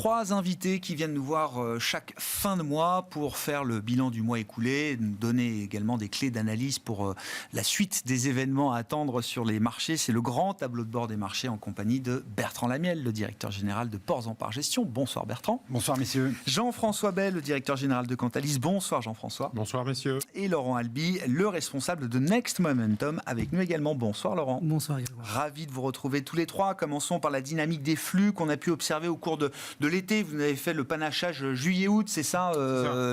3 invités qui viennent nous voir chaque fin de mois pour faire le bilan du mois écoulé, nous donner également des clés d'analyse pour la suite des événements à attendre sur les marchés. C'est le grand tableau de bord des marchés en compagnie de Bertrand Lamiel, le directeur général de Ports en Par Gestion. Bonsoir Bertrand. Bonsoir messieurs. Jean-François Bel, le directeur général de Cantalis. Bonsoir Jean-François. Bonsoir messieurs. Et Laurent Albi, le responsable de Next Momentum, avec nous également. Bonsoir Laurent. Bonsoir également. Ravi de vous retrouver tous les trois. Commençons par la dynamique des flux qu'on a pu observer au cours de l'été. Vous avez fait le panachage juillet-août, c'est ça,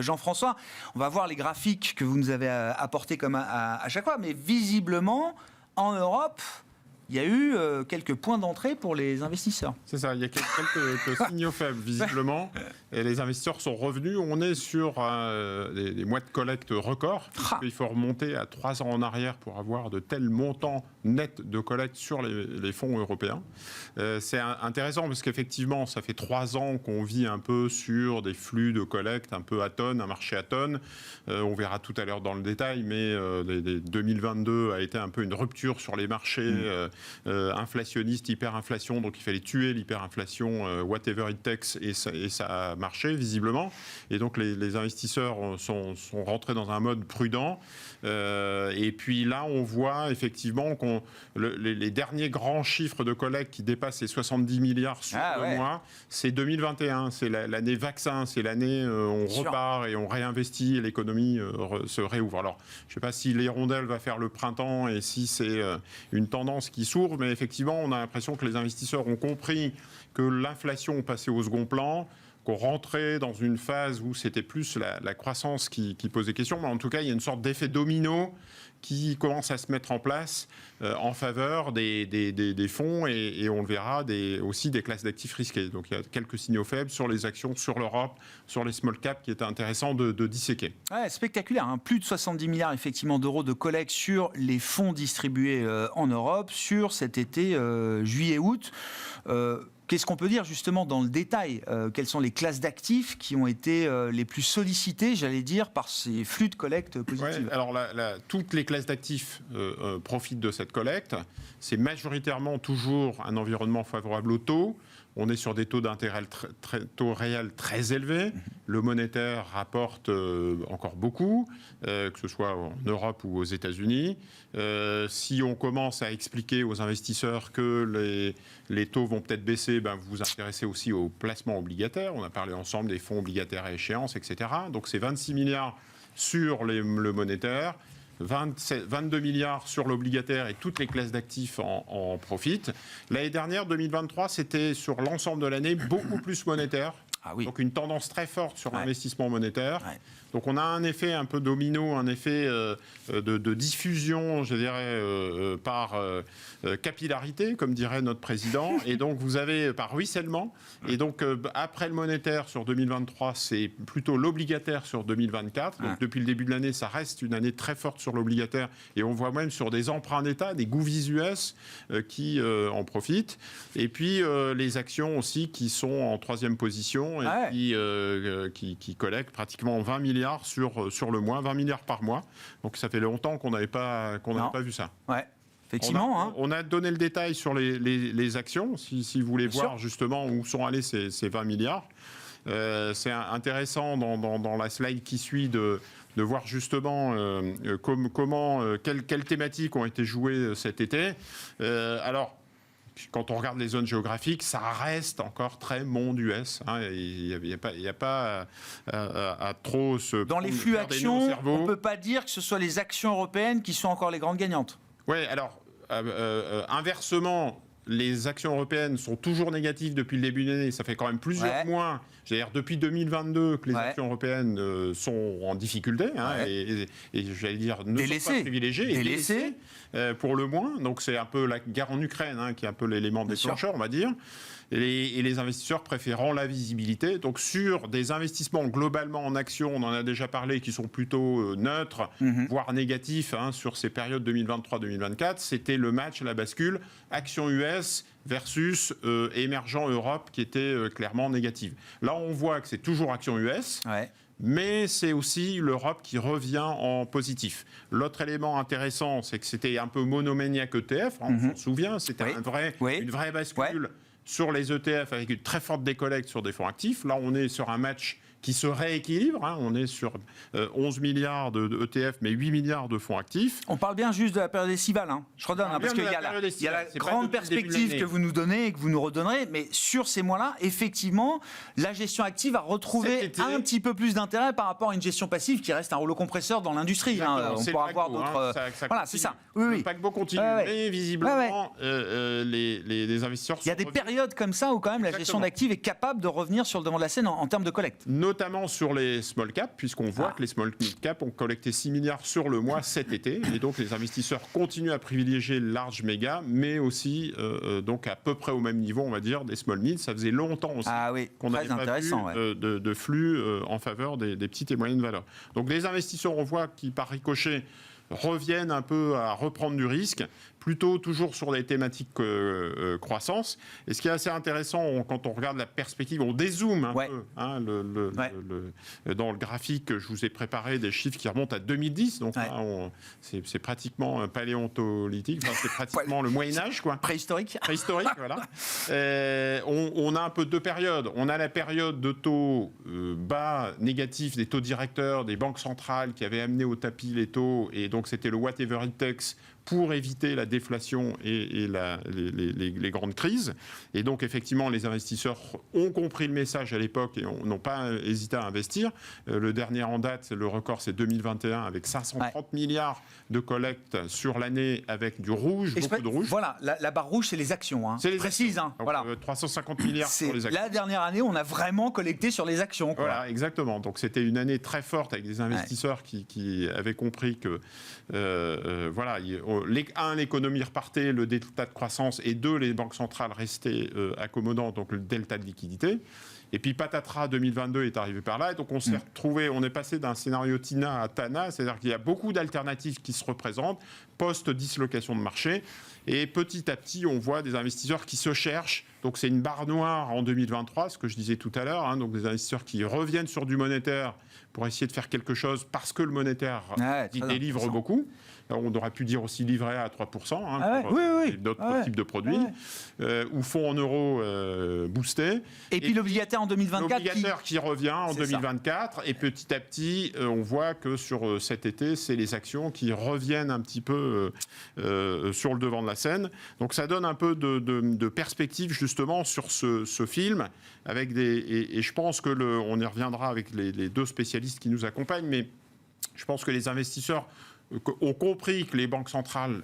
Jean-François. On va voir les graphiques que vous nous avez apportés comme à chaque fois. Mais visiblement, en Europe, il y a eu quelques points d'entrée pour les investisseurs. C'est ça, il y a quelques signaux faibles, visiblement. Et les investisseurs sont revenus. On est sur des mois de collecte records. Il faut remonter à 3 ans en arrière pour avoir de tels montants nets de collecte sur les fonds européens. C'est intéressant parce qu'effectivement, ça fait 3 ans qu'on vit un peu sur des flux de collecte un peu à tonnes, un marché à tonnes. On verra tout à l'heure dans le détail, mais 2022 a été un peu une rupture sur les marchés inflationniste, hyperinflation, donc il fallait tuer l'hyperinflation, whatever it takes, et ça a marché visiblement. Et donc les investisseurs sont rentrés dans un mode prudent. Et puis là, on voit effectivement les derniers grands chiffres de collecte qui dépassent les 70 milliards sur le mois, c'est 2021, c'est l'année vaccin, c'est l'année on repart et on réinvestit et l'économie se réouvre. Alors, je ne sais pas si l'hirondelle va faire le printemps et si c'est une tendance qui s'ouvre, mais effectivement, on a l'impression que les investisseurs ont compris que l'inflation passait au second plan, qu'on rentrait dans une phase où c'était plus la croissance qui posait question, mais en tout cas, il y a une sorte d'effet domino qui commence à se mettre en place en faveur des fonds et on le verra aussi des classes d'actifs risqués. Donc il y a quelques signaux faibles sur les actions, sur l'Europe, sur les small caps qui est intéressant de disséquer. Ouais, spectaculaire, hein. Plus de 70 milliards effectivement d'euros de collecte sur les fonds distribués en Europe sur cet été juillet-août. Qu'est-ce qu'on peut dire justement dans le détail? Quelles sont les classes d'actifs qui ont été les plus sollicitées, j'allais dire, par ces flux de collecte positifs? Ouais, alors toutes les classes d'actifs profitent de cette collecte. C'est majoritairement toujours un environnement favorable au taux. On est sur des taux d'intérêt taux réels très élevés. Le monétaire rapporte encore beaucoup, que ce soit en Europe ou aux États-Unis. Si on commence à expliquer aux investisseurs que les taux vont peut-être baisser, vous vous intéressez aussi aux placements obligataires. On a parlé ensemble des fonds obligataires à échéance, etc. Donc c'est 26 milliards sur le monétaire. 22 milliards sur l'obligataire et toutes les classes d'actifs en profitent. L'année dernière, 2023, c'était sur l'ensemble de l'année beaucoup plus monétaire. Ah oui. Donc une tendance très forte sur l'investissement monétaire. Ouais. Donc on a un effet un peu domino, un effet de diffusion, je dirais, par capillarité, comme dirait notre président. Et donc vous avez par ruissellement. Et donc après le monétaire sur 2023, c'est plutôt l'obligataire sur 2024. Donc depuis le début de l'année, ça reste une année très forte sur l'obligataire. Et on voit même sur des emprunts d'État, des govies US qui en profitent. Et puis les actions aussi qui sont en 3e position et qui collectent pratiquement 20 milliards sur le mois, 20 milliards par mois. Donc ça fait longtemps qu'on n'avait pas vu ça. Ouais. Effectivement, on a donné le détail sur les actions, si vous voulez voir justement où sont allés ces 20 milliards. C'est intéressant dans la slide qui suit de voir justement quelles thématiques ont été jouées cet été. Alors, quand on regarde les zones géographiques, ça reste encore très monde US. Il n'y a pas à trop se... Dans les flux actions, on ne peut pas dire que ce soit les actions européennes qui sont encore les grandes gagnantes. Oui, alors, inversement... Les actions européennes sont toujours négatives depuis le début de l'année. Ça fait quand même plusieurs mois, c'est-à-dire depuis 2022, que les actions européennes sont en difficulté. Et j'allais dire, ne sont pas privilégiées. Délaissées, pour le moins. Donc c'est un peu la guerre en Ukraine qui est un peu l'élément déclencheur, on va dire. Et les investisseurs préférant la visibilité. Donc sur des investissements globalement en actions, on en a déjà parlé, qui sont plutôt neutres, voire négatifs sur ces périodes 2023-2024, c'était le match, la bascule, action US versus émergent Europe qui était clairement négative. Là, on voit que c'est toujours action US. Mais c'est aussi l'Europe qui revient en positif. L'autre élément intéressant, c'est que c'était un peu monomaniaque ETF, on s'en souvient, c'était une vraie bascule sur les ETF avec une très forte décollecte sur des fonds actifs. Là, on est sur un match qui se rééquilibre. On est sur 11 milliards de ETF, mais 8 milliards de fonds actifs. On parle bien juste de la période estivale. Je redonne, parce qu'il y a la grande perspective que vous nous donnez et que vous nous redonnerez. Mais sur ces mois-là, effectivement, la gestion active a retrouvé un petit peu plus d'intérêt par rapport à une gestion passive qui reste un rouleau compresseur dans l'industrie. On pourra avoir d'autres... Voilà, c'est ça. Le paquebot continue, mais visiblement, les investisseurs... Il y a des périodes comme ça où quand même la gestion d'actifs est capable de revenir sur le devant de la scène en termes de collecte. Notamment sur les small caps, puisqu'on voit que les small cap ont collecté 6 milliards sur le mois cet été. Et donc, les investisseurs continuent à privilégier le large méga, mais aussi donc à peu près au même niveau, on va dire, des small mid. Ça faisait longtemps aussi qu'on n'avait pas vu de flux en faveur des petites et moyennes valeurs. Donc, les investisseurs, on voit qui, par ricochet, reviennent un peu à reprendre du risque, plutôt toujours sur des thématiques croissance. Et ce qui est assez intéressant, quand on regarde la perspective, on dézoome un peu. Dans le graphique, je vous ai préparé des chiffres qui remontent à 2010. Donc c'est pratiquement paléontolithique, c'est pratiquement le Moyen-Âge. Préhistorique. Préhistorique, voilà. On a un peu deux périodes. On a la période de taux bas, négatifs, des taux directeurs, des banques centrales qui avaient amené au tapis les taux. Et donc c'était le whatever it takes pour éviter la déflation et les grandes crises. Et donc, effectivement, les investisseurs ont compris le message à l'époque et n'ont pas hésité à investir. Le dernier en date, le record, c'est 2021, avec 530 milliards de collecte sur l'année, avec du rouge, beaucoup de rouge. Voilà, la barre rouge, c'est les actions. C'est les précise. Donc, voilà. 350 milliards sur les actions. La dernière année, on a vraiment collecté sur les actions. Voilà, exactement. Donc, c'était une année très forte avec des investisseurs qui avaient compris que, l'économie repartait, le delta de croissance, et deux, les banques centrales restaient accommodantes, donc le delta de liquidité. Et puis patatras, 2022 est arrivé par là, et donc on s'est retrouvé, on est passé d'un scénario TINA à TANA, c'est-à-dire qu'il y a beaucoup d'alternatives qui se représentent, post-dislocation de marché, et petit à petit, on voit des investisseurs qui se cherchent. Donc c'est une barre noire en 2023, ce que je disais tout à l'heure, donc des investisseurs qui reviennent sur du monétaire pour essayer de faire quelque chose, parce que le monétaire délivre beaucoup. On aurait pu dire aussi livret à 3%, pour d'autres types de produits, ou fonds en euros boostés. Et puis l'obligataire en 2024 l'obligataire qui revient en 2024, et petit à petit, on voit que sur cet été, c'est les actions qui reviennent un petit peu sur le devant de la scène. Donc ça donne un peu de perspective justement sur ce film, avec et je pense que on y reviendra avec les deux spécialistes qui nous accompagnent, mais je pense que les investisseurs ont compris que les banques centrales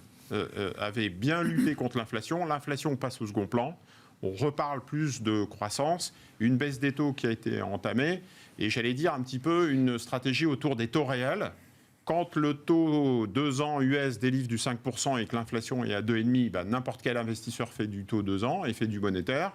avaient bien lutté contre l'inflation. L'inflation passe au second plan. On reparle plus de croissance, une baisse des taux qui a été entamée, et j'allais dire un petit peu une stratégie autour des taux réels. Quand le taux 2 ans US délivre du 5% et que l'inflation est à 2,5%, n'importe quel investisseur fait du taux 2 ans et fait du monétaire.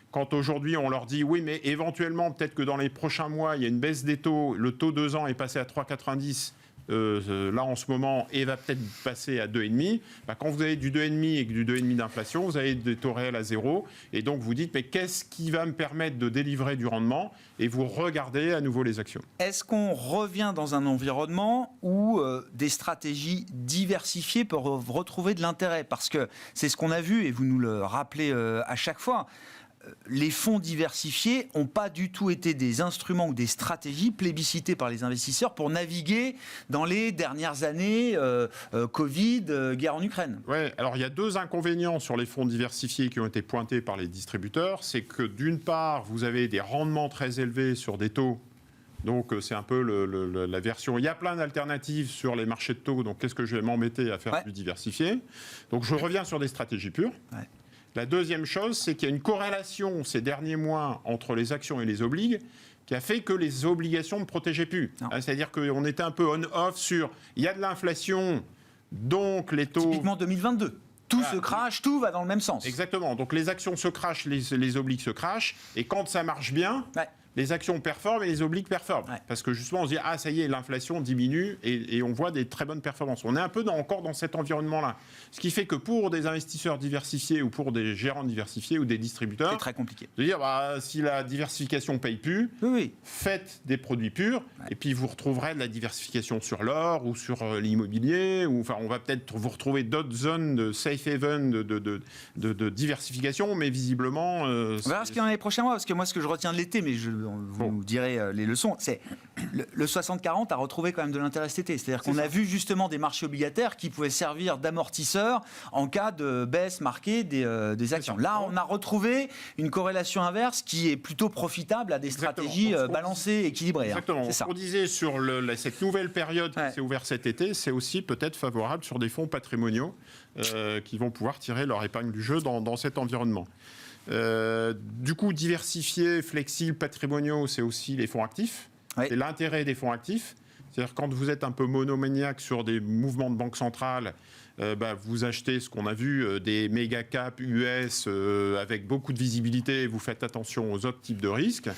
Quand aujourd'hui on leur dit oui, mais éventuellement peut-être que dans les prochains mois il y a une baisse des taux, le taux 2 ans est passé à 3,90%, là en ce moment, et va peut-être passer à 2,5. Quand vous avez du 2,5 et du 2,5 d'inflation, vous avez des taux réels à zéro, et donc vous dites mais qu'est-ce qui va me permettre de délivrer du rendement, et vous regardez à nouveau les actions. Est-ce qu'on revient dans un environnement où des stratégies diversifiées peuvent retrouver de l'intérêt? Parce que c'est ce qu'on a vu, et vous nous le rappelez à chaque fois. Les fonds diversifiés n'ont pas du tout été des instruments ou des stratégies plébiscitées par les investisseurs pour naviguer dans les dernières années, Covid, guerre en Ukraine. Oui, alors il y a deux inconvénients sur les fonds diversifiés qui ont été pointés par les distributeurs. C'est que d'une part, vous avez des rendements très élevés sur des taux. Donc c'est un peu la version. Il y a plein d'alternatives sur les marchés de taux, donc qu'est-ce que je vais m'embêter à faire du diversifié? Donc je reviens sur des stratégies pures. Ouais. La deuxième chose, c'est qu'il y a une corrélation ces derniers mois entre les actions et les obligues qui a fait que les obligations ne protégeaient plus. C'est-à-dire qu'on était un peu on-off sur il y a de l'inflation, donc les taux... Typiquement 2022. Tout se crache, tout va dans le même sens. Exactement. Donc les actions se crachent, les obligues se crachent, et quand ça marche bien... les actions performent et les obliques performent. Ouais. Parce que justement, on se dit, ah, ça y est, l'inflation diminue et on voit des très bonnes performances. On est un peu encore dans cet environnement-là. Ce qui fait que pour des investisseurs diversifiés ou pour des gérants diversifiés ou des distributeurs, c'est très compliqué. De dire, si la diversification ne paye plus, faites des produits purs et puis vous retrouverez de la diversification sur l'or ou sur l'immobilier. Ou, enfin, on va peut-être vous retrouver d'autres zones de safe haven, de diversification, mais visiblement... on verra ce qu'il y en a les prochains mois, parce que moi, ce que je retiens de l'été, mais vous direz les leçons, c'est le 60-40 a retrouvé quand même de l'intérêt cet été. C'est-à-dire qu'on a vu justement des marchés obligataires qui pouvaient servir d'amortisseur en cas de baisse marquée des actions. Là, on a retrouvé une corrélation inverse qui est plutôt profitable à des stratégies balancées, équilibrées. Exactement. C'est ça. On disait sur cette nouvelle période qui s'est ouverte cet été, c'est aussi peut-être favorable sur des fonds patrimoniaux qui vont pouvoir tirer leur épingle du jeu dans cet environnement. Du coup, diversifiés, flexibles, patrimoniaux, c'est aussi les fonds actifs. Oui. C'est l'intérêt des fonds actifs. C'est-à-dire quand vous êtes un peu monomaniaque sur des mouvements de banque centrale, vous achetez ce qu'on a vu, des méga caps US avec beaucoup de visibilité, vous faites attention aux autres types de risques.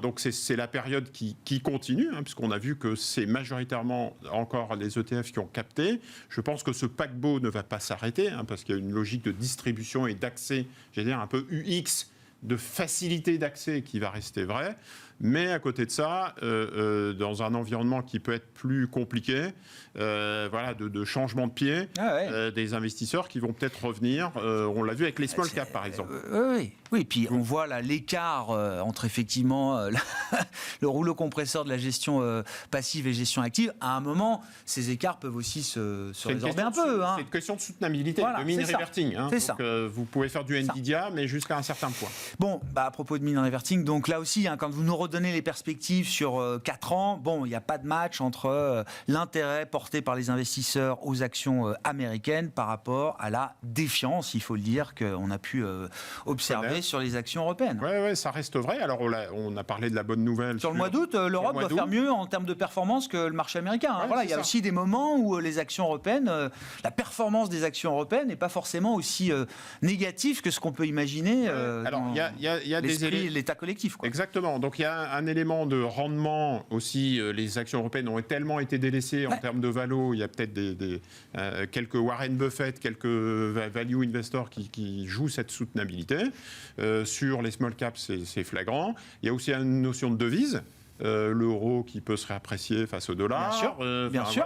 Donc c'est la période qui continue, puisqu'on a vu que c'est majoritairement encore les ETF qui ont capté. Je pense que ce paquebot ne va pas s'arrêter, parce qu'il y a une logique de distribution et d'accès, j'allais dire un peu UX, de facilité d'accès qui va rester vraie. Mais à côté de ça, dans un environnement qui peut être plus compliqué, de changement de pied, des investisseurs qui vont peut-être revenir. On l'a vu avec les small caps, par exemple. Oui, puis on voit là l'écart entre effectivement le rouleau compresseur de la gestion passive et gestion active. À un moment, ces écarts peuvent aussi se résorber un peu. C'est une question de soutenabilité, de mean reverting. Donc, vous pouvez faire du Nvidia, mais jusqu'à un certain point. Bon, à propos de mean reverting, donc là aussi, quand vous nous redonnez les perspectives sur 4 ans, il n'y a pas de match entre l'intérêt porté par les investisseurs aux actions américaines par rapport à la défiance, il faut le dire, qu'on a pu observer sur les actions européennes. Oui, ça reste vrai. Alors, on a parlé de la bonne nouvelle. Sur le mois d'août, l'Europe doit faire mieux en termes de performance que le marché américain. Il y a aussi des moments où les actions européennes, la performance des actions européennes n'est pas forcément aussi négative que ce qu'on peut imaginer dans l'esprit de l'État collectif. Exactement. Donc, il y a un élément de rendement aussi. Les actions européennes ont tellement été délaissées en termes de valo. Il y a peut-être quelques Warren Buffett, quelques value investors qui jouent cette soutenabilité. Sur les small caps, c'est flagrant. Il y a aussi une notion de devise. L'euro qui peut se réapprécier face au dollar. Bien sûr.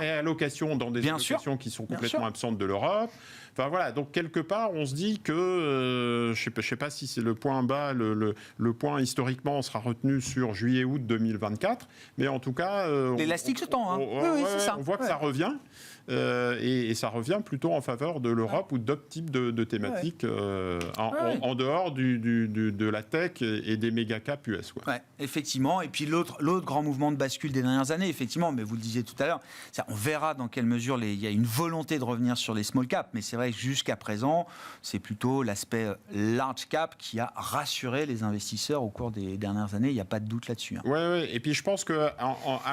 Réallocation dans des allocations qui sont complètement absentes de l'Europe. Enfin voilà, donc quelque part, on se dit que, je ne sais pas si c'est le point bas, le point historiquement sera retenu sur juillet-août 2024, mais en tout cas... l'élastique se tend, c'est ça. On voit que ça revient. Et ça revient plutôt en faveur de l'Europe ou d'autres types de thématiques en dehors de la tech et des méga caps US. Effectivement. Et puis l'autre grand mouvement de bascule des dernières années, effectivement, mais vous le disiez tout à l'heure, on verra dans quelle mesure il y a une volonté de revenir sur les small caps, mais c'est vrai que jusqu'à présent, c'est plutôt l'aspect large cap qui a rassuré les investisseurs au cours des dernières années, il n'y a pas de doute là-dessus. Oui, et puis je pense qu'à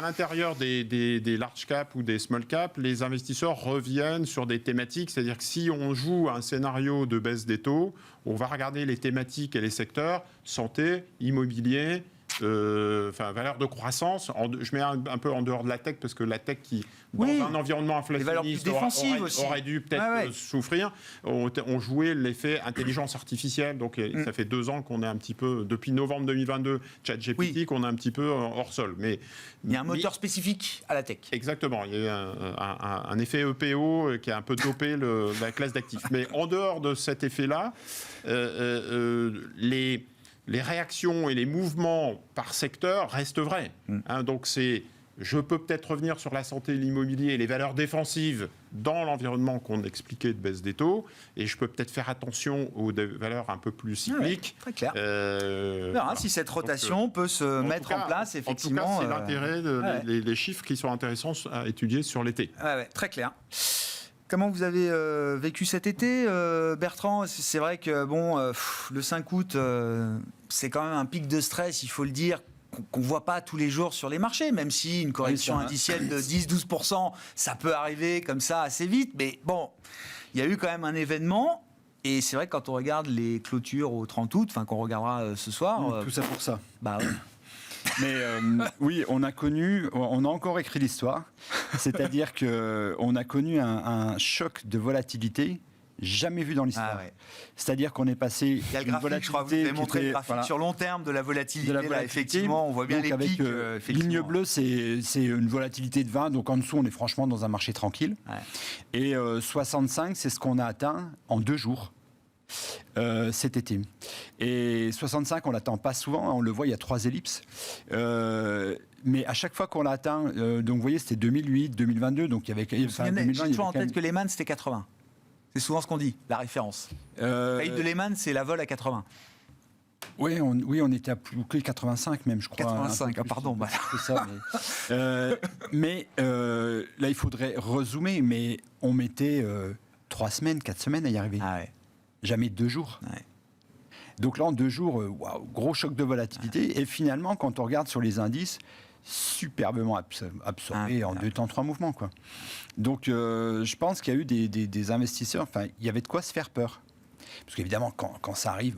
l'intérieur des large cap ou des small cap, les investisseurs reviennent sur des thématiques, c'est-à-dire que si on joue un scénario de baisse des taux, on va regarder les thématiques et les secteurs, santé, immobilier, valeur de croissance. Je mets un peu en dehors de la tech, parce que la tech qui, dans un environnement inflationniste, aurait dû peut-être souffrir. On jouait l'effet intelligence artificielle. Donc, ça fait 2 ans qu'on est un petit peu, depuis novembre 2022, ChatGPT, qu'on est un petit peu hors sol. Mais il y a un moteur spécifique à la tech. Exactement. Il y a eu un effet EPO qui a un peu dopé la classe d'actifs. Mais en dehors de cet effet-là, les réactions et les mouvements par secteur restent vrais. Donc je peux peut-être revenir sur la santé, l'immobilier et les valeurs défensives dans l'environnement qu'on expliquait de baisse des taux, et je peux peut-être faire attention aux valeurs un peu plus cycliques. Très clair. Si cette rotation peut se mettre en place, effectivement. En tout cas, c'est l'intérêt des chiffres qui sont intéressants à étudier sur l'été. Très clair. Comment vous avez vécu cet été, Bertrand ? C'est vrai que le 5 août, c'est quand même un pic de stress, il faut le dire, qu'on ne voit pas tous les jours sur les marchés, même si une correction indicielle de 10-12%, ça peut arriver comme ça assez vite. Mais bon, il y a eu quand même un événement. Et c'est vrai que quand on regarde les clôtures au 30 août, qu'on regardera ce soir... Tout ça pour ça. Bah ouais. Mais oui, on a encore écrit l'histoire. C'est-à-dire qu'on a connu un choc de volatilité jamais vu dans l'histoire. Ah ouais. C'est-à-dire qu'on est passé... Il y a le graphique, je crois, vous avez montré le graphique sur long terme de la volatilité. Là, effectivement, on voit bien les pics. Ligne bleue, c'est une volatilité de 20, donc en dessous, on est franchement dans un marché tranquille. Ouais. Et 65, c'est ce qu'on a atteint en 2 jours. Cet été. Et 65, on l'attend pas souvent, on le voit, il y a 3 ellipses. Mais à chaque fois qu'on l'a atteint, donc vous voyez, c'était 2008, 2022, donc il y avait... J'ai toujours en tête que Lehman, c'était 80. C'est souvent ce qu'on dit, la référence. La faillite de Lehman, c'est la vol à 80. Oui, on était à plus que 85 même, je crois. 85, pardon. Bah. C'est ça. Mais là, il faudrait rezoomer, mais on mettait 3 semaines, 4 semaines à y arriver. Ah ouais. Jamais 2 jours. Ouais. Donc là, en 2 jours, gros choc de volatilité. Ouais. Et finalement, quand on regarde sur les indices, superbement absorbé en 2 temps, 3 mouvements, quoi. Donc, je pense qu'il y a eu des investisseurs, il y avait de quoi se faire peur. Parce qu'évidemment, quand ça arrive,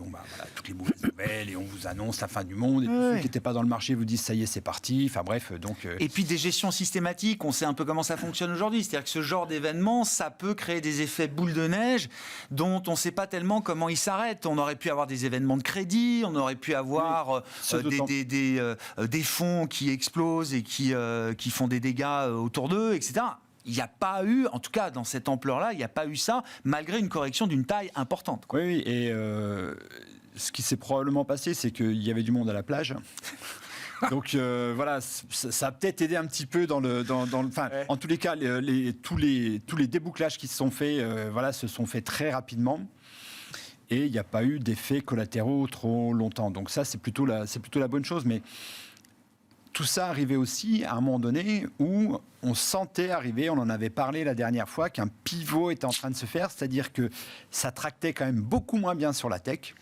toutes les mauvaises nouvelles, et on vous annonce la fin du monde, et tous ceux qui n'étaient pas dans le marché vous disent ça y est, c'est parti. Enfin bref, donc. Et puis des gestions systématiques, on sait un peu comment ça fonctionne aujourd'hui. C'est-à-dire que ce genre d'événement, ça peut créer des effets boule de neige dont on ne sait pas tellement comment ils s'arrêtent. On aurait pu avoir des événements de crédit, on aurait pu avoir des fonds qui explosent et qui font des dégâts autour d'eux, etc. Il n'y a pas eu, en tout cas dans cette ampleur-là, il n'y a pas eu ça, malgré une correction d'une taille importante. Quoi. Oui, et ce qui s'est probablement passé, c'est qu'il y avait du monde à la plage. Donc voilà, ça a peut-être aidé un petit peu dans le. Ouais. En tous les cas, tous les débouclages qui se sont faits, se sont faits très rapidement. Et il n'y a pas eu d'effets collatéraux trop longtemps. Donc ça, c'est plutôt la bonne chose. Mais tout ça arrivait aussi à un moment donné où on sentait arriver, on en avait parlé la dernière fois, qu'un pivot était en train de se faire, c'est-à-dire que ça tractait quand même beaucoup moins bien sur la tech,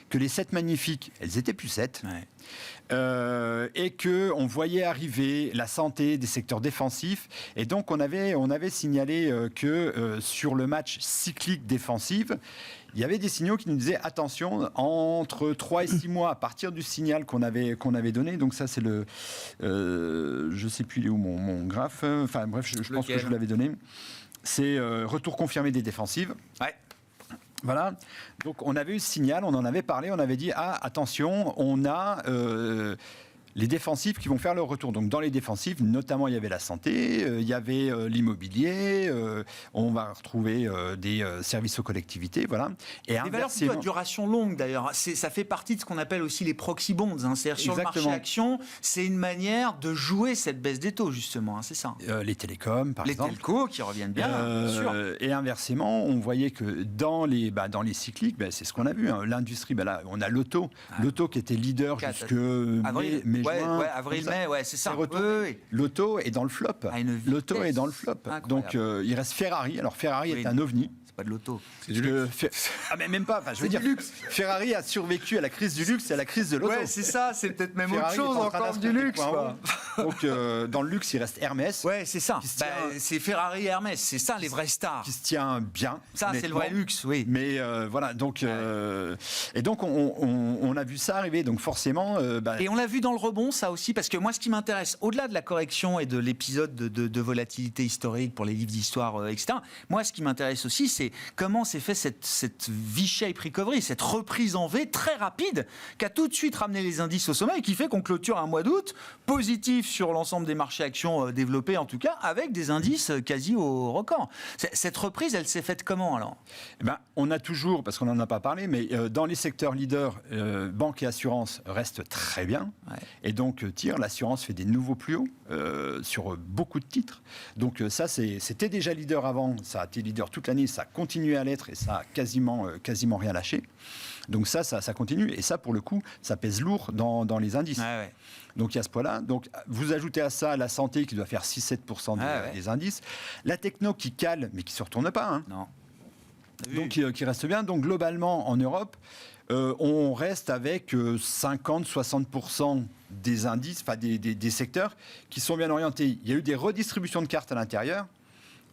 que les 7 magnifiques, elles étaient plus 7, ouais. Et qu'on voyait arriver la santé des secteurs défensifs. Et donc on avait signalé que sur le match cyclique défensif, il y avait des signaux qui nous disaient attention, entre 3 et 6 mois à partir du signal qu'on avait donné. Donc ça, c'est le... je ne sais plus, il est où mon graphe. Enfin bref, je pense que je vous l'avais donné. C'est retour confirmé des défensives. Ouais. Voilà. Donc on avait eu ce signal, on en avait parlé, on avait dit attention, on a... les défensifs qui vont faire leur retour. Donc dans les défensifs, notamment, il y avait la santé, il y avait l'immobilier, on va retrouver des services aux collectivités, voilà. Et des valeurs plutôt à duration longue, d'ailleurs. Ça fait partie de ce qu'on appelle aussi les proxy bonds. C'est-à-dire sur le marché action, c'est une manière de jouer cette baisse des taux, justement. C'est ça. Les télécoms, par exemple. Les telcos qui reviennent bien, bien sûr. Et inversement, on voyait que dans les cycliques, c'est ce qu'on a vu. Hein. L'industrie, là, on a l'auto. L'auto qui était leader jusque mai, avril-mai, c'est ça. Oui. L'auto est dans le flop. L'auto est dans le flop. Incroyable. Donc il reste Ferrari. Alors Ferrari est un ovni. C'est pas de l'auto. C'est du luxe. Mais même pas. Je veux dire, Ferrari a survécu à la crise du luxe et à la crise de l'auto. Ouais, c'est ça. C'est peut-être même Ferrari autre chose encore du luxe. Donc dans le luxe, il reste Hermès. Ouais, c'est ça. C'est Ferrari et Hermès. C'est ça les vrais stars. Qui se tient bien. Ça, c'est le vrai luxe, oui. Mais voilà. Donc et donc on a vu ça arriver. Donc forcément. Et on l'a vu dans le rebond, ça aussi, parce que moi, ce qui m'intéresse, au-delà de la correction et de l'épisode de volatilité historique pour les livres d'histoire, etc. Moi, ce qui m'intéresse aussi, c'est comment s'est fait cette V-shape recovery, cette reprise en V très rapide, qui a tout de suite ramené les indices au sommet et qui fait qu'on clôture un mois d'août positif sur l'ensemble des marchés actions développés, en tout cas, avec des indices quasi au record. Cette reprise, elle s'est faite comment, alors ? On a toujours, parce qu'on n'en a pas parlé, mais dans les secteurs leaders, banque et assurance restent très bien. Ouais. Et donc, l'assurance fait des nouveaux plus hauts sur beaucoup de titres. Donc ça, c'était déjà leader avant, ça a été leader toute l'année, ça a continué à l'être et ça a quasiment rien lâché. Donc ça continue. Et ça, pour le coup, ça pèse lourd dans les indices. Ouais. Donc il y a ce point-là. Donc vous ajoutez à ça la santé qui doit faire 6-7% des indices. La techno qui cale, mais qui ne se retourne pas. Hein. Non. Donc qui reste bien. Donc globalement, en Europe, on reste avec 50-60% des indices, enfin des secteurs qui sont bien orientés. Il y a eu des redistributions de cartes à l'intérieur.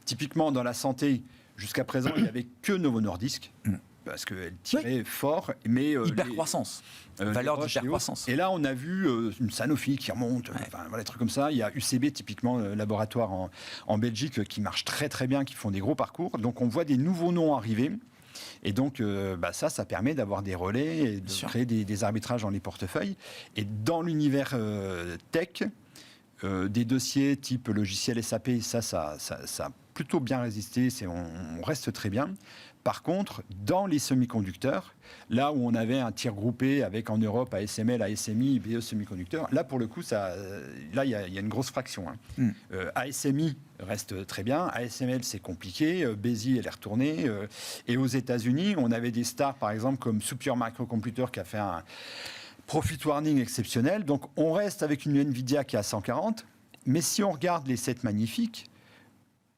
Typiquement, dans la santé, jusqu'à présent, il n'y avait que Novo Nordisk. parce qu'elle tirait fort, mais hyper-croissance. Valeur d'hyper-croissance. Et là, on a vu une Sanofi qui remonte, des trucs comme ça. Il y a UCB, typiquement, laboratoire en Belgique, qui marche très très bien, qui font des gros parcours. Donc on voit des nouveaux noms arriver. Et donc, ça permet d'avoir des relais et de créer des arbitrages dans les portefeuilles. Et dans l'univers tech, des dossiers type logiciel SAP, ça a plutôt bien résisté, on reste très bien. Par contre, dans les semi-conducteurs, là où on avait un tir groupé avec en Europe ASML, ASMI, BE Semiconducteurs, là pour le coup, il y a une grosse fraction. ASMI reste très bien, ASML c'est compliqué, BESI elle est retournée. Et aux États-Unis, on avait des stars par exemple comme Superior Microcomputer qui a fait un profit warning exceptionnel. Donc on reste avec une Nvidia qui est à 140, mais si on regarde les 7 magnifiques,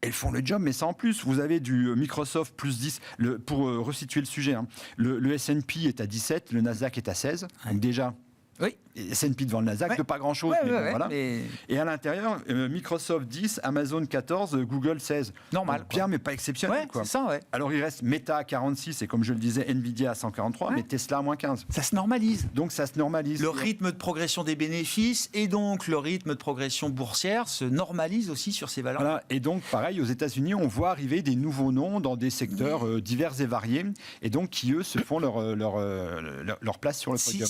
elles font le job, mais ça en plus. Vous avez du Microsoft plus 10, pour resituer le sujet, le S&P est à 17, le Nasdaq est à 16, donc déjà... Oui. S&P devant le Nasdaq, de pas grand-chose, voilà. Et à l'intérieur, Microsoft 10, Amazon 14, Google 16. Normal. Bien, mais pas exceptionnel. C'est ça, Alors il reste Meta à 46, et comme je le disais, Nvidia à 143, mais Tesla à moins 15. Ça se normalise. Donc ça se normalise. Le rythme de progression des bénéfices et donc le rythme de progression boursière se normalise aussi sur ces valeurs. Voilà. Et donc pareil, aux États-Unis, on voit arriver des nouveaux noms dans des secteurs divers et variés, et donc qui, eux, se font leur place sur le podium.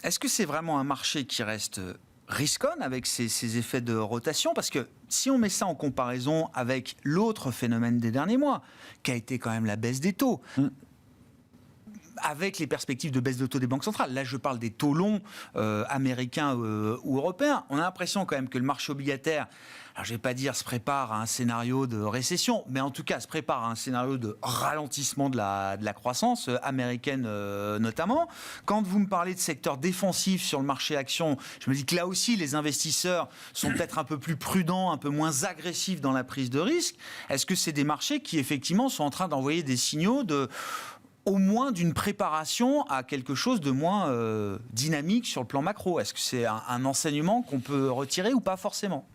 Est-ce que c'est vraiment un marché qui reste risquonne avec ces effets de rotation? Parce que si on met ça en comparaison avec l'autre phénomène des derniers mois, qui a été quand même la baisse des taux, avec les perspectives de baisse de taux des banques centrales, là je parle des taux longs américains ou européens, on a l'impression quand même que le marché obligataire, alors je ne vais pas dire se prépare à un scénario de récession, mais en tout cas se prépare à un scénario de ralentissement de la croissance américaine notamment. Quand vous me parlez de secteur défensif sur le marché actions, je me dis que là aussi les investisseurs sont peut-être un peu plus prudents, un peu moins agressifs dans la prise de risque. Est-ce que c'est des marchés qui effectivement sont en train d'envoyer des signaux au moins d'une préparation à quelque chose de moins dynamique sur le plan macro? Est-ce que c'est un enseignement qu'on peut retirer ou pas forcément?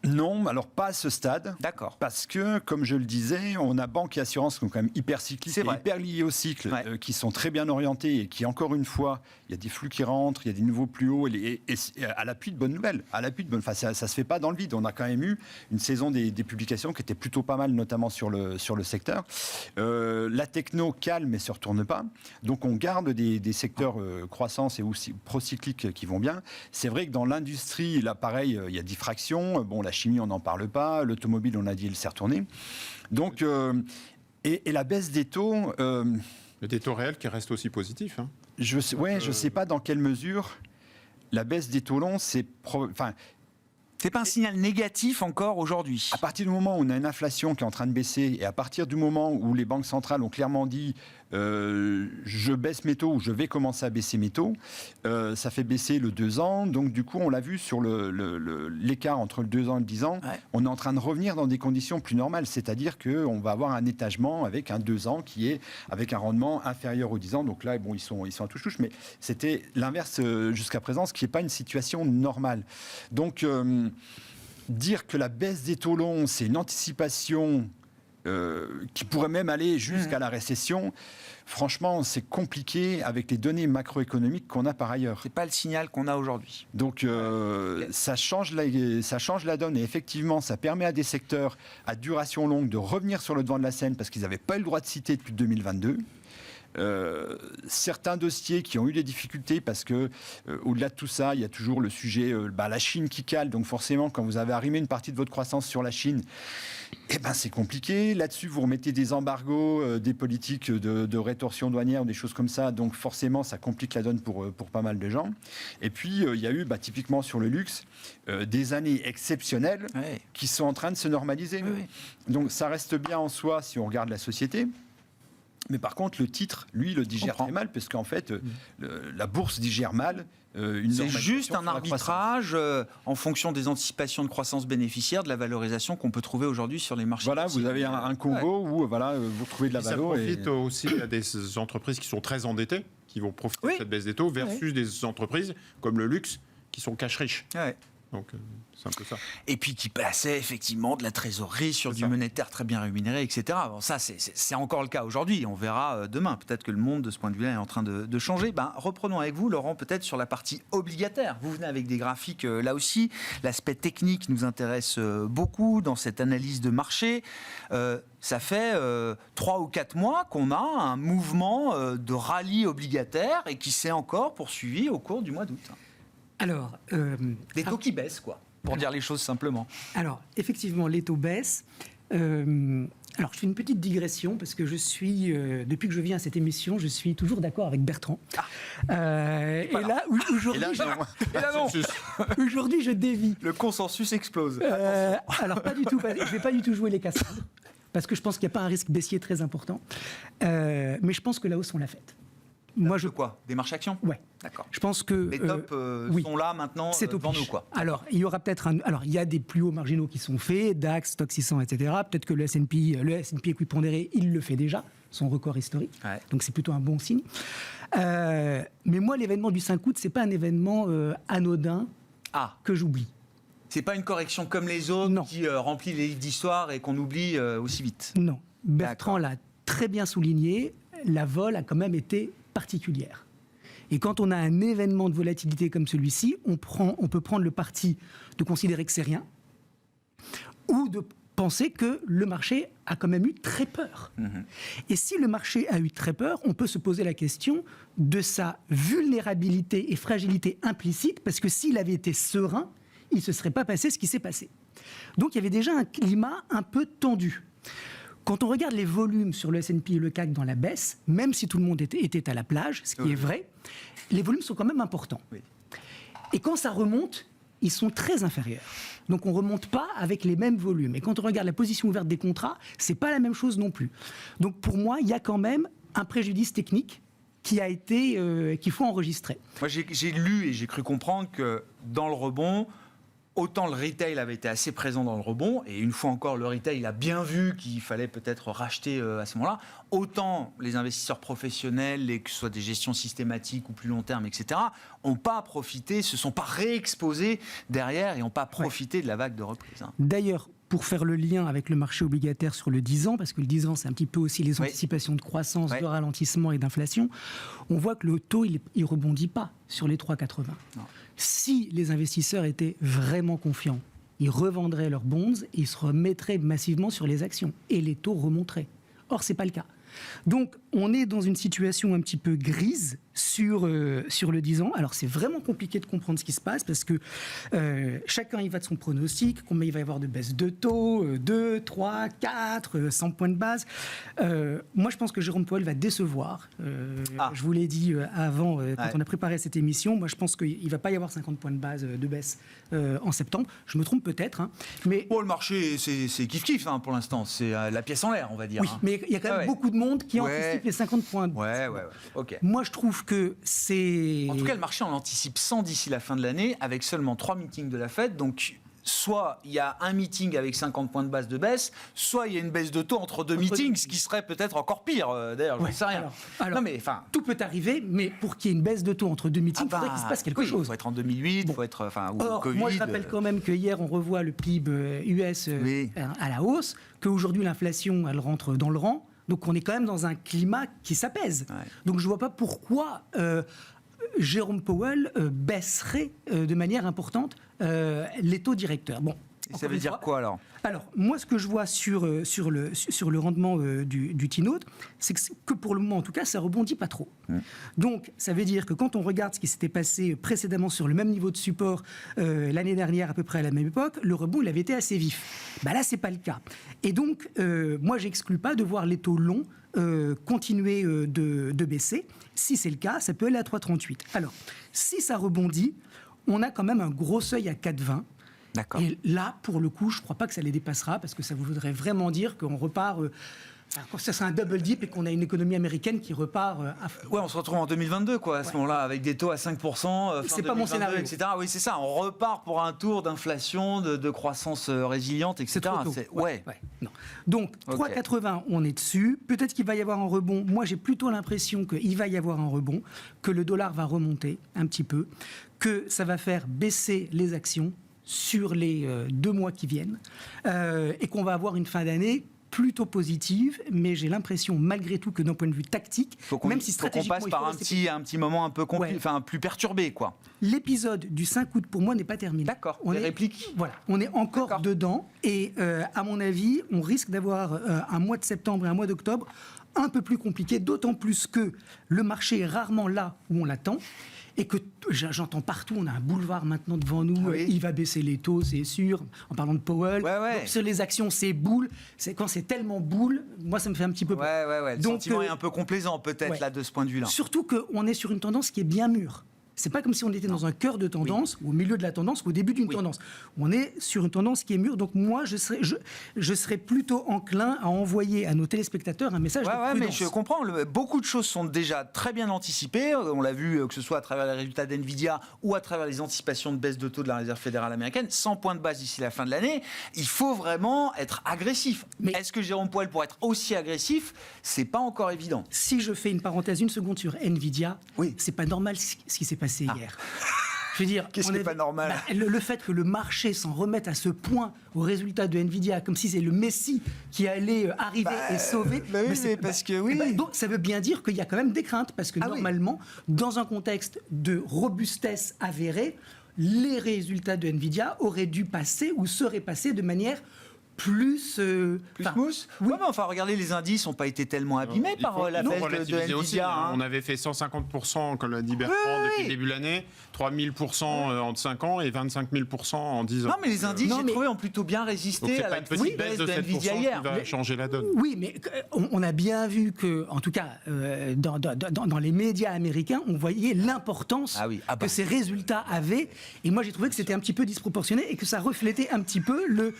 Non, alors pas à ce stade. D'accord. Parce que, comme je le disais, on a banque et assurance qui sont quand même hyper cycliques et hyper liés au cycle, qui sont très bien orientés et qui, encore une fois, il y a des flux qui rentrent, il y a des nouveaux plus hauts et à l'appui de bonnes nouvelles. Enfin, ça se fait pas dans le vide. On a quand même eu une saison des publications qui était plutôt pas mal, notamment sur le secteur. La techno calme mais se retourne pas. Donc on garde des secteurs croissance et aussi procycliques qui vont bien. C'est vrai que dans l'industrie, là pareil, il y a diffraction. Bon, la chimie, on n'en parle pas. L'automobile, on a dit, elle s'est retournée. Donc, et la baisse des taux... des taux réels qui restent aussi positifs. Je sais pas dans quelle mesure la baisse des taux longs, c'est pas un signal négatif encore aujourd'hui. À partir du moment où on a une inflation qui est en train de baisser et à partir du moment où les banques centrales ont clairement dit je baisse mes taux ou je vais commencer à baisser mes taux, ça fait baisser le 2 ans. Donc du coup, on l'a vu sur l'écart entre le 2 ans et le 10 ans, on est en train de revenir dans des conditions plus normales. C'est-à-dire qu'on va avoir un étagement avec un 2 ans qui est avec un rendement inférieur aux 10 ans. Donc là, bon, ils sont à touche-touche, mais c'était l'inverse jusqu'à présent, ce qui n'est pas une situation normale. Donc dire que la baisse des taux longs, c'est une anticipation qui pourrait même aller jusqu'à la récession, franchement, c'est compliqué avec les données macroéconomiques qu'on a par ailleurs. C'est pas le signal qu'on a aujourd'hui. Donc ça change la donne et effectivement, ça permet à des secteurs à duration longue de revenir sur le devant de la scène parce qu'ils n'avaient pas eu le droit de citer depuis 2022. Certains dossiers qui ont eu des difficultés parce que au-delà de tout ça, il y a toujours le sujet la Chine qui cale, donc forcément quand vous avez arrimé une partie de votre croissance sur la Chine, c'est compliqué. Là-dessus, vous remettez des embargos, des politiques de rétorsion douanière, des choses comme ça, donc forcément ça complique la donne pour pas mal de gens. Et puis il y a eu typiquement sur le luxe des années exceptionnelles qui sont en train de se normaliser. Donc ça reste bien en soi si on regarde la société. Mais par contre, le titre, lui, le digère très mal, parce qu'en fait, la bourse digère mal. C'est juste un arbitrage en fonction des anticipations de croissance bénéficiaire, de la valorisation qu'on peut trouver aujourd'hui sur les marchés. Voilà, vous avez un combo où vous trouvez de la valo. Ça profite aussi à des entreprises qui sont très endettées, qui vont profiter de cette baisse des taux, versus des entreprises comme le luxe, qui sont cash riches. Donc, c'est un peu ça. Et puis qui plaçait effectivement de la trésorerie sur du monétaire très bien rémunéré, etc. Bon, ça, c'est encore le cas aujourd'hui. On verra demain. Peut-être que le monde, de ce point de vue-là, est en train de changer. Reprenons avec vous, Laurent, peut-être sur la partie obligataire. Vous venez avec des graphiques là aussi. L'aspect technique nous intéresse beaucoup dans cette analyse de marché. Ça fait 3 ou 4 mois qu'on a un mouvement de rallye obligataire et qui s'est encore poursuivi au cours du mois d'août. Alors, des taux qui baissent, quoi, pour dire les choses simplement. Alors, effectivement, les taux baissent. Alors, je fais une petite digression parce que je suis, depuis que je viens à cette émission, je suis toujours d'accord avec Bertrand. Et là, aujourd'hui, je dévie. Le consensus explose. Alors, pas du tout. Je ne vais pas du tout jouer les cascades parce que je pense qu'il n'y a pas un risque baissier très important. Mais je pense que la hausse, on l'a faite. Moi, quoi ? Des marches actions ? Ouais. D'accord. Je pense que les tops sont là maintenant devant nous, quoi. Alors, il y aura peut-être alors il y a des plus hauts marginaux qui sont faits, DAX, Stoxx 600, etc. Peut-être que le S&P équipondéré, il le fait déjà, son record historique. Ouais. Donc c'est plutôt un bon signe. Mais moi, l'événement du 5 août, c'est pas un événement anodin que j'oublie. C'est pas une correction comme les autres qui remplit les livres d'histoire et qu'on oublie aussi vite. Non. Bertrand l'a très bien souligné. La vol a quand même été particulière. Et quand on a un événement de volatilité comme celui-ci, on peut prendre le parti de considérer que c'est rien, ou de penser que le marché a quand même eu très peur. Et si le marché a eu très peur, on peut se poser la question de sa vulnérabilité et fragilité implicite, parce que s'il avait été serein, il ne se serait pas passé ce qui s'est passé. Donc il y avait déjà un climat un peu tendu. Quand on regarde les volumes sur le S&P et le CAC dans la baisse, même si tout le monde était à la plage, ce qui est vrai, les volumes sont quand même importants. Oui. Et quand ça remonte, ils sont très inférieurs. Donc on ne remonte pas avec les mêmes volumes. Et quand on regarde la position ouverte des contrats, ce n'est pas la même chose non plus. Donc pour moi, il y a quand même un préjudice technique qu'il faut enregistrer. Moi, j'ai lu et j'ai cru comprendre que dans le rebond, autant le retail avait été assez présent dans le rebond, et une fois encore, le retail a bien vu qu'il fallait peut-être racheter à ce moment-là, autant les investisseurs professionnels, que ce soit des gestions systématiques ou plus long terme, etc., n'ont pas profité, se sont pas réexposés derrière et n'ont pas profité de la vague de reprise. D'ailleurs, pour faire le lien avec le marché obligataire sur le 10 ans, parce que le 10 ans, c'est un petit peu aussi les anticipations de croissance, de ralentissement et d'inflation, on voit que le taux, il ne rebondit pas sur les 3,80. Si les investisseurs étaient vraiment confiants, ils revendraient leurs bonds et ils se remettraient massivement sur les actions. Et les taux remonteraient. Or, ce n'est pas le cas. Donc, on est dans une situation un petit peu grise sur le 10 ans. Alors, c'est vraiment compliqué de comprendre ce qui se passe parce que chacun y va de son pronostic, combien il va y avoir de baisse de taux, 2, 3, 4, 100 points de base. Moi, je pense que Jérôme Powell va décevoir. Je vous l'ai dit avant, quand on a préparé cette émission, moi, je pense qu'il ne va pas y avoir 50 points de base de baisse en septembre. Je me trompe peut-être. Mais... le marché, c'est kiff-kiff pour l'instant. C'est la pièce en l'air, on va dire. Oui, mais il y a quand même beaucoup de monde qui anticipe les 50 points de base. Okay. Moi, je trouve que c'est... En tout cas, le marché en anticipe 100 d'ici la fin de l'année, avec seulement 3 meetings de la Fed. Donc, soit il y a un meeting avec 50 points de base de baisse, soit il y a une baisse de taux entre deux meetings, ce qui serait peut-être encore pire. D'ailleurs, je ne sais rien. Alors, tout peut arriver, mais pour qu'il y ait une baisse de taux entre deux meetings, il faudrait qu'il se passe quelque chose. Il faut être en 2008, il faut être... Or, Covid, moi, je rappelle quand même que hier, on revoit le PIB US à la hausse, qu'aujourd'hui, l'inflation, elle rentre dans le rang. Donc on est quand même dans un climat qui s'apaise. Donc je ne vois pas pourquoi Jérôme Powell baisserait de manière importante les taux directeurs. Bon, et ça veut dire quoi alors ? Alors, moi, ce que je vois sur le rendement du T-Note, c'est que pour le moment, en tout cas, ça ne rebondit pas trop. Donc, ça veut dire que quand on regarde ce qui s'était passé précédemment sur le même niveau de support l'année dernière, à peu près à la même époque, le rebond, il avait été assez vif. Là, ce n'est pas le cas. Et donc, moi, je n'exclus pas de voir les taux longs continuer de baisser. Si c'est le cas, ça peut aller à 3,38. Alors, si ça rebondit, on a quand même un gros seuil à 4,20. D'accord. Et là, pour le coup, je ne crois pas que ça les dépassera, parce que ça voudrait vraiment dire qu'on repart... ça serait un double dip et qu'on a une économie américaine qui repart à fond. Ouais, on se retrouve en 2022, à ce moment-là, avec des taux à 5%. C'est pas mon scénario. Etc. Oui, c'est ça. On repart pour un tour d'inflation, de croissance résiliente, etc. C'est trop tôt. Non. Donc, 3,80, on est dessus. Peut-être qu'il va y avoir un rebond. Moi, j'ai plutôt l'impression qu'il va y avoir un rebond, que le dollar va remonter un petit peu, que ça va faire baisser les actions, sur les 2 mois qui viennent et qu'on va avoir une fin d'année plutôt positive, mais j'ai l'impression malgré tout que d'un point de vue tactique, même si stratégiquement... Faut qu'on passe par un petit moment un peu plus perturbé, quoi. L'épisode du 5 août, pour moi, n'est pas terminé. D'accord, les répliques. Voilà, on est encore dedans, et à mon avis, on risque d'avoir un mois de septembre et un mois d'octobre un peu plus compliqué, d'autant plus que le marché est rarement là où on l'attend. Et que j'entends partout, on a un boulevard maintenant devant nous, il va baisser les taux, c'est sûr, en parlant de Powell. Donc, sur les actions, c'est boule. Quand c'est tellement boule, moi, ça me fait un petit peu peur. Le sentiment est un peu complaisant, peut-être, là, de ce point de vue-là. Surtout qu'on est sur une tendance qui est bien mûre. C'est pas comme si on était dans un cœur de tendance, ou au milieu de la tendance, ou au début d'une tendance. On est sur une tendance qui est mûre. Donc moi, je serais plutôt enclin à envoyer à nos téléspectateurs un message de prudence. Mais je comprends. Beaucoup de choses sont déjà très bien anticipées. On l'a vu, que ce soit à travers les résultats d'NVIDIA ou à travers les anticipations de baisse de taux de la Réserve fédérale américaine. 100 points de base d'ici la fin de l'année. Il faut vraiment être agressif. Mais est-ce que Jérôme Powell pourrait être aussi agressif ? C'est pas encore évident. Si je fais une parenthèse, une seconde sur NVIDIA, c'est pas normal ce qui s'est passé hier. Je veux dire, qu'est-ce qui n'est pas normal ? Le fait que le marché s'en remette à ce point aux résultats de NVIDIA, comme si c'est le Messie qui allait arriver et sauver. Donc ça veut bien dire qu'il y a quand même des craintes, parce que normalement, dans un contexte de robustesse avérée, les résultats de NVIDIA auraient dû passer ou seraient passés de manière plus smooth. Oui, mais enfin, regardez, les indices n'ont pas été tellement abîmés par la baisse de NVIDIA. Aussi, on avait fait 150%, comme l'a dit Bertrand, depuis le début de l'année, 3000% en 5 ans et 25 000% en 10 ans. Non, mais les indices, j'ai trouvé, ont plutôt bien résisté à la petite baisse de NVIDIA hier. Qui va changer la donne. Oui, mais on a bien vu que, en tout cas, dans les médias américains, on voyait l'importance que ces résultats avaient. Et moi, j'ai trouvé que c'était un petit peu disproportionné et que ça reflétait un petit peu le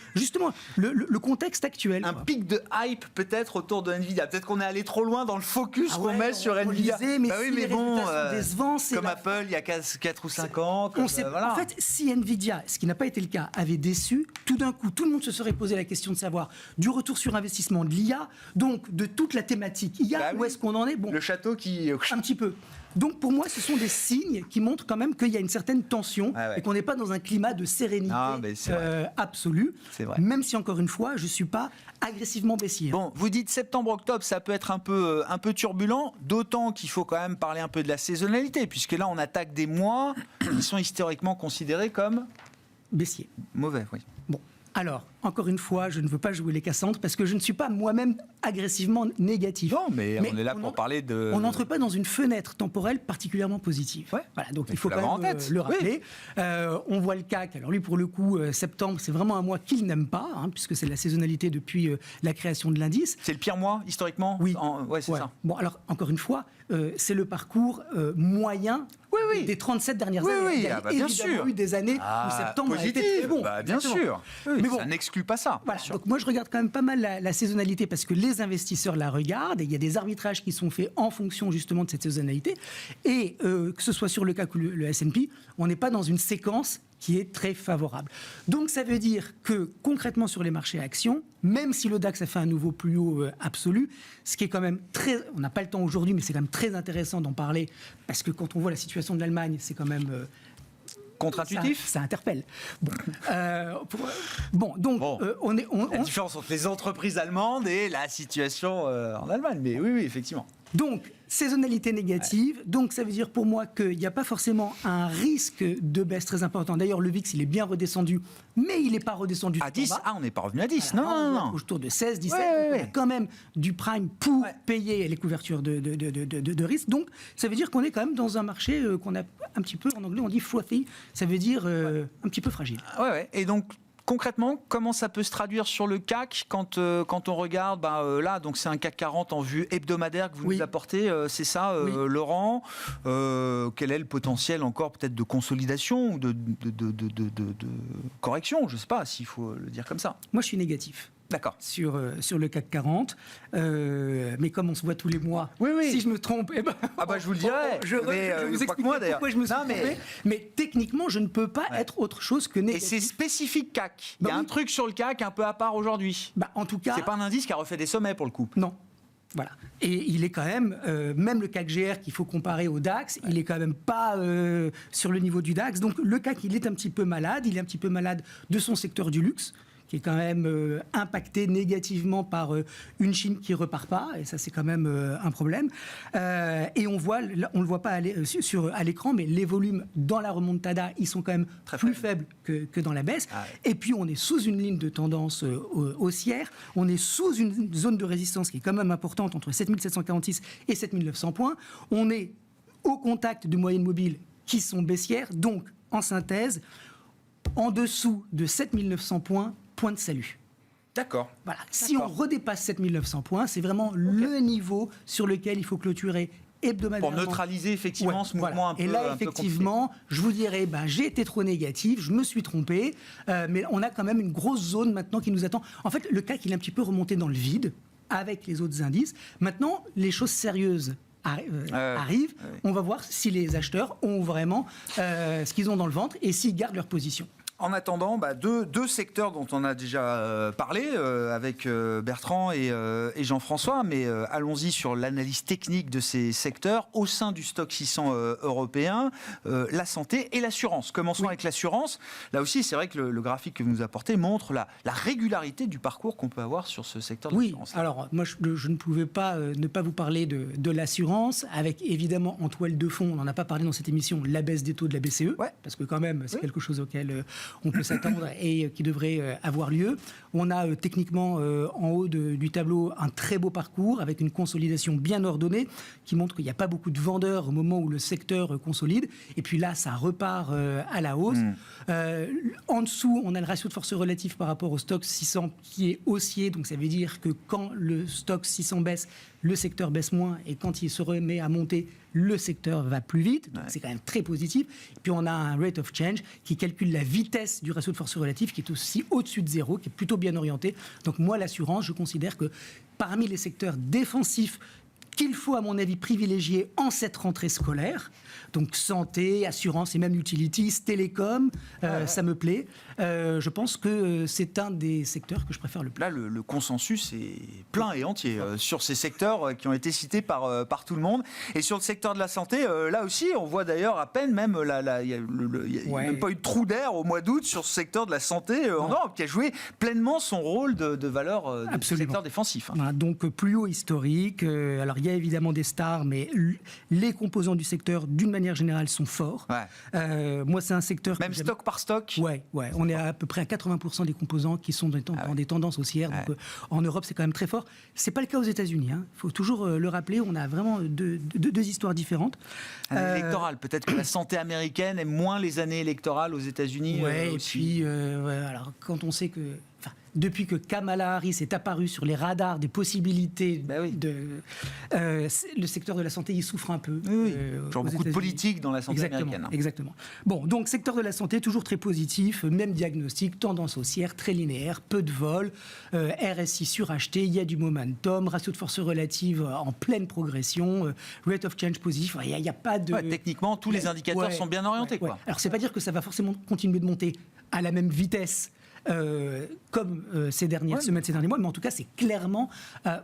contexte actuel. Un pic de hype peut-être autour de NVIDIA. Peut-être qu'on est allé trop loin dans le focus qu'on met sur NVIDIA. Mais bon, décevants, comme Apple il y a 4 ou 5 ans. En fait, si NVIDIA, ce qui n'a pas été le cas, avait déçu, tout d'un coup, tout le monde se serait posé la question de savoir du retour sur investissement de l'IA, donc de toute la thématique IA, où est-ce qu'on en est ? Le château qui... Un petit peu. Donc pour moi, ce sont des signes qui montrent quand même qu'il y a une certaine tension et qu'on n'est pas dans un climat de sérénité absolue, même si encore une fois, je ne suis pas agressivement baissier. Bon, vous dites septembre-octobre, ça peut être un peu turbulent, d'autant qu'il faut quand même parler un peu de la saisonnalité, puisque là, on attaque des mois qui sont historiquement considérés comme... baissiers. Mauvais, oui. Bon. Alors, encore une fois, je ne veux pas jouer les Cassandres parce que je ne suis pas moi-même agressivement négatif. Non, mais on est là pour parler de... On n'entre pas dans une fenêtre temporelle particulièrement positive. Voilà, donc il faut quand même le rappeler. On voit le CAC. Alors lui, pour le coup, septembre, c'est vraiment un mois qu'il n'aime pas, puisque c'est la saisonnalité depuis la création de l'indice. C'est le pire mois, historiquement ? Oui. C'est ça. Bon, alors, encore une fois, c'est le parcours moyen des 37 dernières années. Il y a évidemment eu des années où septembre a été très bon. Bien sûr. Mais bon, ça n'exclut pas ça. Voilà. Donc moi, je regarde quand même pas mal la saisonnalité parce que les investisseurs la regardent et il y a des arbitrages qui sont faits en fonction justement de cette saisonnalité. Et que ce soit sur le CAC ou le S&P, on n'est pas dans une séquence qui est très favorable. Donc ça veut dire que concrètement sur les marchés actions, même si le DAX a fait un nouveau plus haut absolu, ce qui est quand même très... On n'a pas le temps aujourd'hui, mais c'est quand même très intéressant d'en parler, parce que quand on voit la situation de l'Allemagne, c'est quand même... contre-intuitif. Ça interpelle. On est... La différence entre les entreprises allemandes et la situation en Allemagne. Mais oui, effectivement. Donc, saisonnalité négative. Donc, ça veut dire pour moi qu'il n'y a pas forcément un risque de baisse très important. D'ailleurs, le VIX, il est bien redescendu, mais il n'est pas redescendu à 10. On n'est pas revenu à 10. Non. Autour de 16, 17. On a quand même du prime pour payer les couvertures de risque. Donc, ça veut dire qu'on est quand même dans un marché qu'on a un petit peu, en anglais, on dit frothy. Ça veut dire un petit peu fragile. Et donc, concrètement, comment ça peut se traduire sur le CAC quand on regarde là, donc c'est un CAC 40 en vue hebdomadaire que vous nous apportez, c'est ça, Laurent. Quel est le potentiel encore peut-être de consolidation ou de correction ? Je ne sais pas s'il faut le dire comme ça. Moi, je suis négatif. D'accord. Sur le CAC 40. Mais comme on se voit tous les mois, si je me trompe, je vous le dirai. Je vous explique pourquoi je me suis trompé. Mais techniquement, je ne peux pas être autre chose que négatif. Et c'est spécifique CAC. Il y a un truc sur le CAC un peu à part aujourd'hui. En tout cas... C'est pas un indice qui a refait des sommets pour le coup. Non. Voilà. Et il est quand même, même le CAC GR qu'il faut comparer au DAX, il est quand même pas sur le niveau du DAX. Donc le CAC, il est un petit peu malade. Il est un petit peu malade de son secteur du luxe, qui est quand même impacté négativement par une Chine qui repart pas, et ça c'est quand même un problème. Et on le voit pas à l'écran, mais les volumes dans la remontada, ils sont quand même plus faibles que dans la baisse. Et puis on est sous une ligne de tendance haussière, on est sous une zone de résistance qui est quand même importante entre 7746 et 7900 points. On est au contact de moyennes mobiles qui sont baissières, donc en synthèse, en dessous de 7900 points, point de salut. D'accord. Voilà. Si on redépasse 7900 points, c'est vraiment le niveau sur lequel il faut clôturer hebdomadairement. Pour neutraliser effectivement ce mouvement un peu. Et là, effectivement, je vous dirais, j'ai été trop négatif, je me suis trompé, mais on a quand même une grosse zone maintenant qui nous attend. En fait, le CAC, il est un petit peu remonté dans le vide avec les autres indices. Maintenant, les choses sérieuses arrivent. On va voir si les acheteurs ont vraiment ce qu'ils ont dans le ventre et s'ils gardent leur position. En attendant, deux secteurs dont on a déjà parlé avec Bertrand et Jean-François, mais allons-y sur l'analyse technique de ces secteurs au sein du stock 600 européen, la santé et l'assurance. Commençons avec l'assurance. Là aussi, c'est vrai que le graphique que vous nous apportez montre la régularité du parcours qu'on peut avoir sur ce secteur de l'assurance. Oui, alors moi je ne pouvais pas ne pas vous parler de l'assurance, avec évidemment en toile de fond, on n'en a pas parlé dans cette émission, la baisse des taux de la BCE, parce que quand même c'est quelque chose auquel on peut s'attendre et qui devrait avoir lieu. On a techniquement en haut du tableau un très beau parcours avec une consolidation bien ordonnée qui montre qu'il n'y a pas beaucoup de vendeurs au moment où le secteur consolide. Et puis là, ça repart à la hausse. En dessous, on a le ratio de force relative par rapport au stock 600 qui est haussier. Donc ça veut dire que quand le stock 600 baisse, le secteur baisse moins, et quand il se remet à monter, le secteur va plus vite. Donc c'est quand même très positif. Et puis on a un rate of change qui calcule la vitesse du ratio de force relative qui est aussi au-dessus de zéro, qui est plutôt bien orienté. Donc moi, l'assurance, je considère que parmi les secteurs défensifs qu'il faut, à mon avis, privilégier en cette rentrée scolaire, donc santé, assurance et même utilities, télécom, ça me plaît. Je pense que c'est un des secteurs que je préfère le plus. Là, le consensus est plein et entier sur ces secteurs qui ont été cités par tout le monde. Et sur le secteur de la santé, là aussi, on voit d'ailleurs à peine même, il n'y a même pas eu de trou d'air au mois d'août sur ce secteur de la santé en Europe, qui a joué pleinement son rôle de valeur du secteur défensif. Voilà, donc plus haut historique. Alors il y a évidemment des stars, mais les composants du secteur, d'une manière générale, sont forts. Moi, c'est un secteur... Même stock par stock. Ouais. On est à peu près à 80% des composants qui sont dans des tendances haussières. Donc, en Europe, c'est quand même très fort. C'est pas le cas aux États-Unis. Il faut toujours le rappeler. On a vraiment deux histoires différentes. Année électorale. Peut-être que la santé américaine aime moins les années électorales aux États-Unis. Et puis, alors, quand on sait que... Depuis que Kamala Harris est apparue sur les radars des possibilités, le secteur de la santé, il souffre un peu. Genre beaucoup de politique dans la santé américaine. Exactement. Bon, donc secteur de la santé, toujours très positif, même diagnostic, tendance haussière, très linéaire, peu de vol, RSI suracheté, il y a du momentum, ratio de force relative en pleine progression, rate of change positif, il n'y a pas de... techniquement, tous les indicateurs sont bien orientés. Alors, c'est pas dire que ça va forcément continuer de monter à la même vitesse comme ces dernières semaines, ces derniers mois, mais en tout cas, c'est clairement,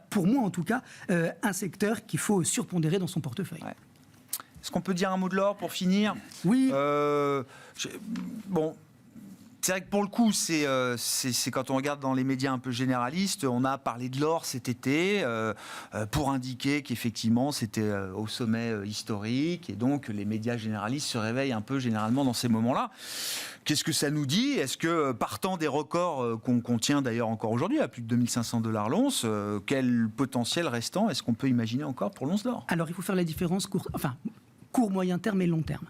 pour moi en tout cas, un secteur qu'il faut surpondérer dans son portefeuille. Est-ce qu'on peut dire un mot de l'or pour finir ? Oui. Bon. C'est vrai que pour le coup, c'est quand on regarde dans les médias un peu généralistes, on a parlé de l'or cet été pour indiquer qu'effectivement c'était au sommet historique et donc les médias généralistes se réveillent un peu généralement dans ces moments-là. Qu'est-ce que ça nous dit ? Est-ce que partant des records qu'on tient d'ailleurs encore aujourd'hui à plus de 2500 $ l'once, quel potentiel restant est-ce qu'on peut imaginer encore pour l'once d'or ? Alors il faut faire la différence court, moyen terme et long terme.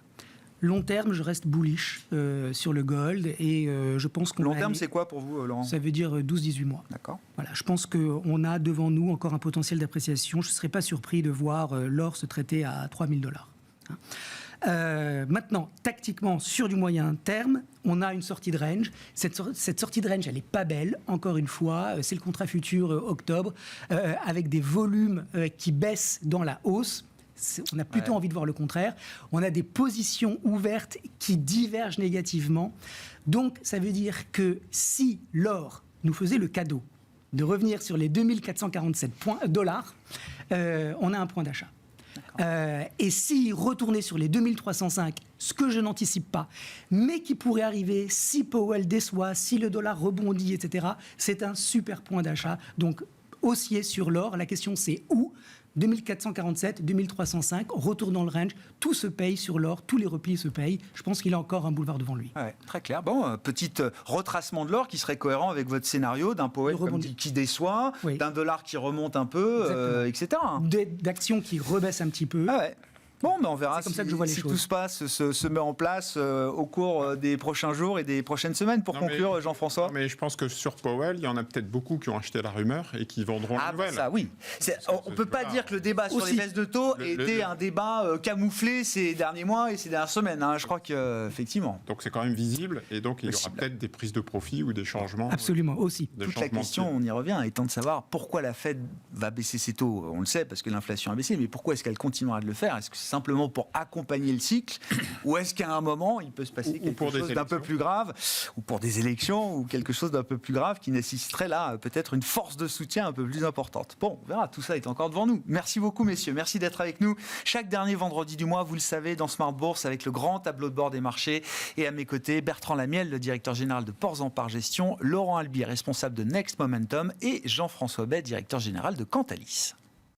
Long terme, je reste bullish sur le gold et je pense qu'on... Long terme, c'est quoi pour vous, Laurent ? Ça veut dire 12-18 mois. D'accord. Voilà, je pense qu'on a devant nous encore un potentiel d'appréciation. Je ne serais pas surpris de voir l'or se traiter à 3000 $. Maintenant, tactiquement, sur du moyen terme, on a une sortie de range. Cette sortie de range, elle n'est pas belle, encore une fois. C'est le contrat futur octobre, avec des volumes qui baissent dans la hausse. On a plutôt envie de voir le contraire. On a des positions ouvertes qui divergent négativement. Donc, ça veut dire que si l'or nous faisait le cadeau de revenir sur les 2447 dollars, on a un point d'achat. Et si retourner sur les 2305, ce que je n'anticipe pas, mais qui pourrait arriver si Powell déçoit, si le dollar rebondit, etc., c'est un super point d'achat. Donc, haussier sur l'or, la question c'est où ? 2447, 2305, retour dans le range, tout se paye sur l'or, tous les replis se payent. Je pense qu'il a encore un boulevard devant lui. Ouais, très clair. Bon, petit retracement de l'or qui serait cohérent avec votre scénario d'un Powell qui déçoit, d'un dollar qui remonte un peu, etc. D'actions qui rebaissent un petit peu. Ah ouais. Bon, ben on verra comme ça que je vois les si choses. tout se met en place au cours des prochains jours et des prochaines semaines. Pour conclure, Jean-François. Mais je pense que sur Powell, il y en a peut-être beaucoup qui ont acheté la rumeur et qui vendront la nouvelle. Ça, oui. On ne peut pas dire que le débat sur les baisses de taux était un débat camouflé ces derniers mois et ces dernières semaines. Hein. Je crois qu'effectivement. Donc c'est quand même visible et donc il y aura peut-être des prises de profit ou des changements. Absolument, aussi. Toute la question, on y revient, étant de savoir pourquoi la Fed va baisser ses taux. On le sait parce que l'inflation a baissé, mais pourquoi est-ce qu'elle continuera de le faire ? Est-ce que c'est simplement pour accompagner le cycle, ou est-ce qu'à un moment il peut se passer quelque chose d'un peu plus grave, ou pour des élections, ou quelque chose d'un peu plus grave qui nécessiterait là peut-être une force de soutien un peu plus importante. Bon, on verra, tout ça est encore devant nous. Merci beaucoup messieurs, merci d'être avec nous chaque dernier vendredi du mois, vous le savez, dans Smart Bourse avec le grand tableau de bord des marchés, et à mes côtés Bertrand Lamiel, le directeur général de Ports en Part Gestion, Laurent Albi, responsable de Next Momentum, et Jean-François Bay, directeur général de Cantalis.